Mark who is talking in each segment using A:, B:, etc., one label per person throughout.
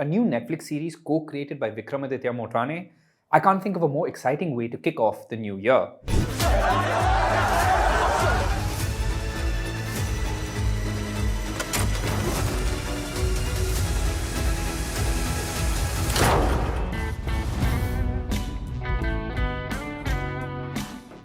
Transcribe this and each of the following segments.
A: a new Netflix series co-created by Vikramaditya Motwane. I can't think of a more exciting way to kick off the new year.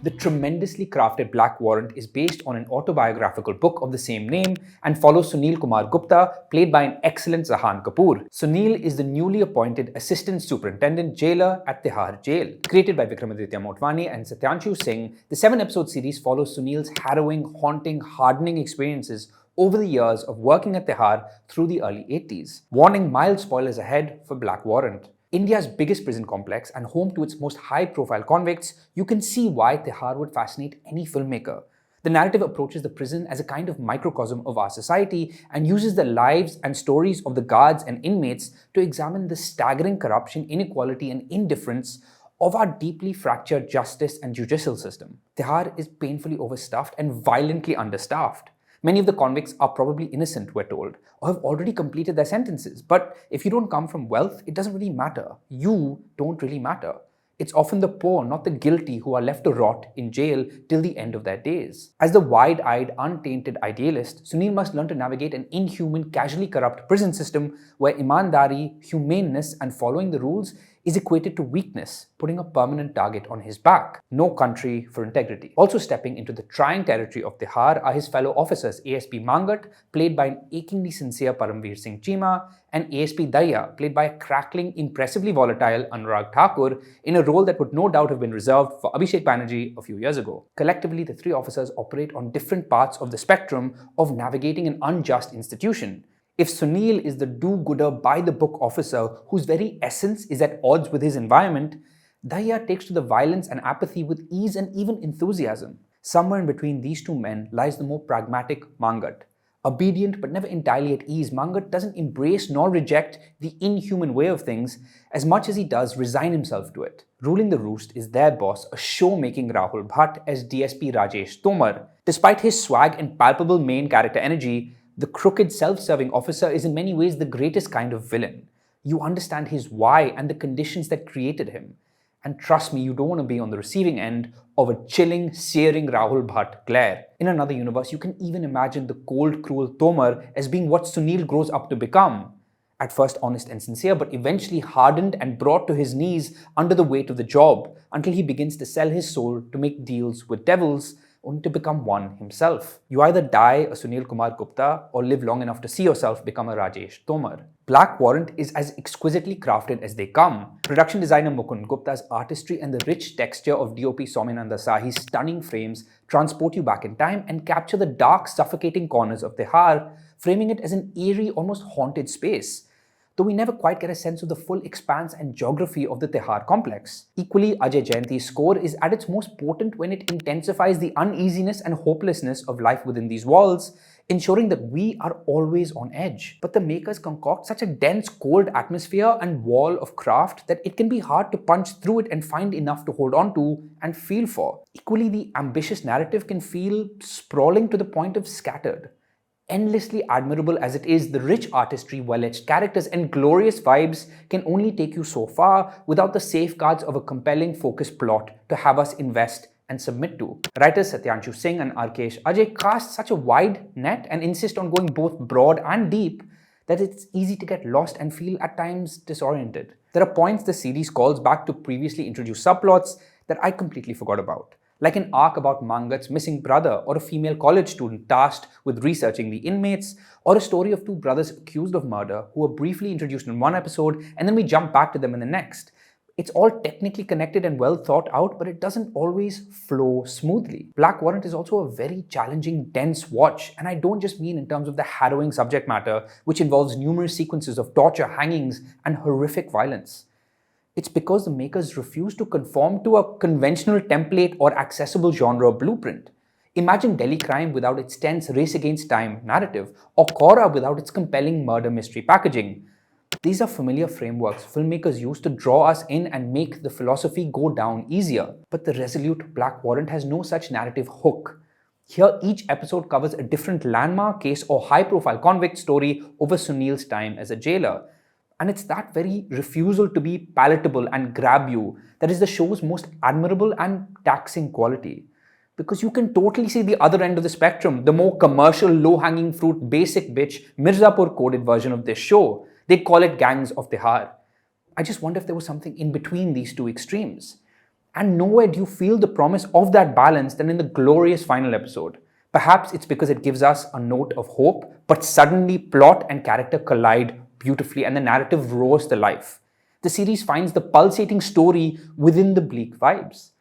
A: The tremendously crafted Black Warrant is based on an autobiographical book of the same name and follows Sunil Kumar Gupta, played by an excellent Zahan Kapoor. Sunil is the newly appointed Assistant Superintendent Jailer at Tihar Jail. Created by Vikramaditya Motwane and Satyanshu Singh, the 7-episode series follows Sunil's harrowing, haunting, hardening experiences over the years of working at Tihar through the early 80s. Warning, mild spoilers ahead for Black Warrant. India's biggest prison complex and home to its most high-profile convicts, you can see why Tihar would fascinate any filmmaker. The narrative approaches the prison as a kind of microcosm of our society and uses the lives and stories of the guards and inmates to examine the staggering corruption, inequality, and indifference of our deeply fractured justice and judicial system. Tihar is painfully overstuffed and violently understaffed. Many of the convicts are probably innocent, we're told, or have already completed their sentences. But if you don't come from wealth, it doesn't really matter. You don't really matter. It's often the poor, not the guilty, who are left to rot in jail till the end of their days. As the wide-eyed, untainted idealist, Sunil must learn to navigate an inhuman, casually corrupt prison system where imandari, humaneness, and following the rules is equated to weakness, putting a permanent target on his back. No country for integrity. Also stepping into the trying territory of Tihar are his fellow officers, ASP Mangat, played by an achingly sincere Paramveer Singh Cheema, and ASP Daya, played by a crackling, impressively volatile Anurag Thakur, in a role that would no doubt have been reserved for Abhishek Banerjee a few years ago. Collectively, the three officers operate on different parts of the spectrum of navigating an unjust institution. If Sunil is the do-gooder, by-the-book officer whose very essence is at odds with his environment, Daya takes to the violence and apathy with ease and even enthusiasm. Somewhere in between these two men lies the more pragmatic Mangat. Obedient but never entirely at ease, Mangat doesn't embrace nor reject the inhuman way of things as much as he does resign himself to it. Ruling the roost is their boss, a show-making Rahul Bhat as DSP Rajesh Tomar. Despite his swag and palpable main character energy, the crooked, self-serving officer is in many ways the greatest kind of villain. You understand his why and the conditions that created him. And trust me, you don't want to be on the receiving end of a chilling, searing Rahul Bhat glare. In another universe, you can even imagine the cold, cruel Tomar as being what Sunil grows up to become. At first honest and sincere, but eventually hardened and brought to his knees under the weight of the job, until he begins to sell his soul to make deals with devils, only to become one himself. You either die a Sunil Kumar Gupta or live long enough to see yourself become a Rajesh Tomar. Black Warrant is as exquisitely crafted as they come. Production designer Mukund Gupta's artistry and the rich texture of DOP Sominanda Sahi's stunning frames transport you back in time and capture the dark, suffocating corners of Tihar, framing it as an eerie, almost haunted space, though we never quite get a sense of the full expanse and geography of the Tihar complex. Equally, Ajay Jayanti's score is at its most potent when it intensifies the uneasiness and hopelessness of life within these walls, ensuring that we are always on edge. But the makers concoct such a dense, cold atmosphere and wall of craft that it can be hard to punch through it and find enough to hold on to and feel for. Equally, the ambitious narrative can feel sprawling to the point of scattered. Endlessly admirable as it is, the rich artistry, well-etched characters, and glorious vibes can only take you so far without the safeguards of a compelling, focused plot to have us invest and submit to. Writers Satyanshu Singh and Arkesh Ajay cast such a wide net and insist on going both broad and deep that it's easy to get lost and feel at times disoriented. There are points the series calls back to previously introduced subplots that I completely forgot about, like an arc about Mangat's missing brother or a female college student tasked with researching the inmates, or a story of two brothers accused of murder who were briefly introduced in one episode and then we jump back to them in the next. It's all technically connected and well thought out, but it doesn't always flow smoothly. Black Warrant is also a very challenging, dense watch, and I don't just mean in terms of the harrowing subject matter, which involves numerous sequences of torture, hangings, and horrific violence. It's because the makers refuse to conform to a conventional template or accessible genre blueprint. Imagine Delhi Crime without its tense race against time narrative, or Kora without its compelling murder mystery packaging. These are familiar frameworks filmmakers use to draw us in and make the philosophy go down easier. But the resolute Black Warrant has no such narrative hook. Here, each episode covers a different landmark case or high-profile convict story over Sunil's time as a jailer. And it's that very refusal to be palatable and grab you that is the show's most admirable and taxing quality. Because you can totally see the other end of the spectrum, the more commercial, low-hanging fruit, basic bitch, Mirzapur coded version of this show. They call it Gangs of Tihar. I just wonder if there was something in between these two extremes. And nowhere do you feel the promise of that balance than in the glorious final episode. Perhaps it's because it gives us a note of hope, but suddenly plot and character collide beautifully and the narrative roars to life. The series finds the pulsating story within the bleak vibes.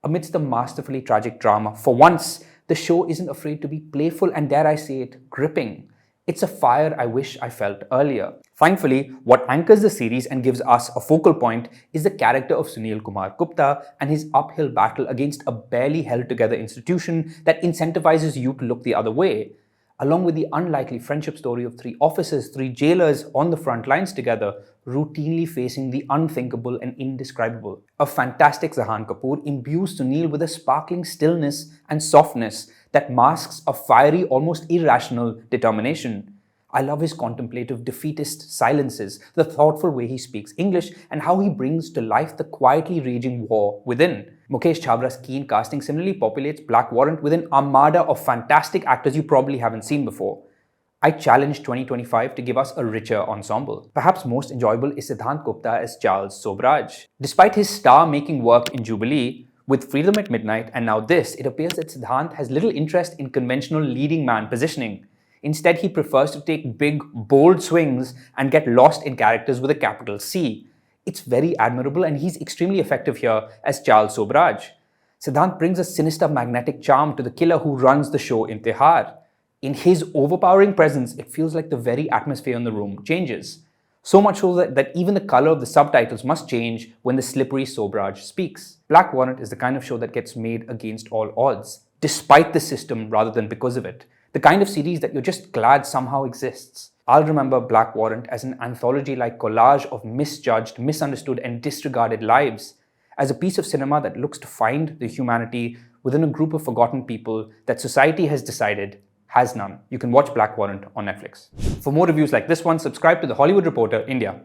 A: Amidst the masterfully tragic drama, for once, the show isn't afraid to be playful and, dare I say it, gripping. It's a fire I wish I felt earlier. Thankfully, what anchors the series and gives us a focal point is the character of Sunil Kumar Gupta and his uphill battle against a barely held together institution that incentivizes you to look the other way, along with the unlikely friendship story of three officers, three jailers on the front lines together, routinely facing the unthinkable and indescribable. A fantastic Zahan Kapoor imbues Sunil with a sparkling stillness and softness that masks a fiery, almost irrational determination. I love his contemplative, defeatist silences, the thoughtful way he speaks English, and how he brings to life the quietly raging war within. Mukesh Chhavra's keen casting similarly populates Black Warrant with an armada of fantastic actors you probably haven't seen before. I challenge 2025 to give us a richer ensemble. Perhaps most enjoyable is Sidhant Gupta as Charles Sobraj. Despite his star-making work in Jubilee, with Freedom at Midnight and now this, it appears that Sidhant has little interest in conventional leading man positioning. Instead, he prefers to take big, bold swings and get lost in characters with a capital C. It's very admirable and he's extremely effective here as Charles Sobraj. Sidhant brings a sinister magnetic charm to the killer who runs the show in Tihar. In his overpowering presence, it feels like the very atmosphere in the room changes. So much so that even the color of the subtitles must change when the slippery Sobraj speaks. Black Warrant is the kind of show that gets made against all odds, despite the system rather than because of it. The kind of series that you're just glad somehow exists. I'll remember Black Warrant as an anthology-like collage of misjudged, misunderstood, and disregarded lives, as a piece of cinema that looks to find the humanity within a group of forgotten people that society has decided has none. You can watch Black Warrant on Netflix. For more reviews like this one, subscribe to The Hollywood Reporter India.